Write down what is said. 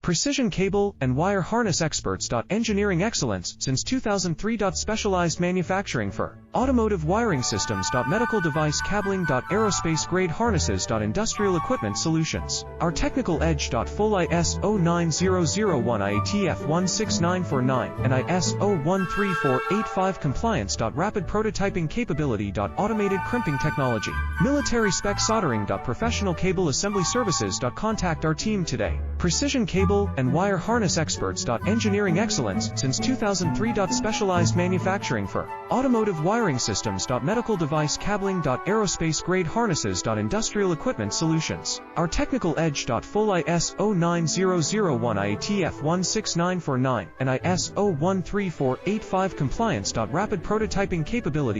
Precision cable and wire harness experts. Engineering excellence since 2003. Specialized manufacturing for automotive wiring systems. Medical device cabling. Aerospace grade harnesses. Industrial equipment solutions. Our technical edge. Full ISO 9001 IATF 16949 and ISO 13485 compliance. Rapid prototyping capability. Automated crimping technology. Military spec soldering. Professional cable assembly services. Contact our team today. Precision cable and wire harness experts. Engineering excellence since 2003. Specialized manufacturing for automotive wiring systems. Medical device cabling. Aerospace grade harnesses. Industrial equipment solutions. Our technical edge. Full ISO 9001 IATF 16949 and ISO 13485 compliance. Rapid prototyping capability.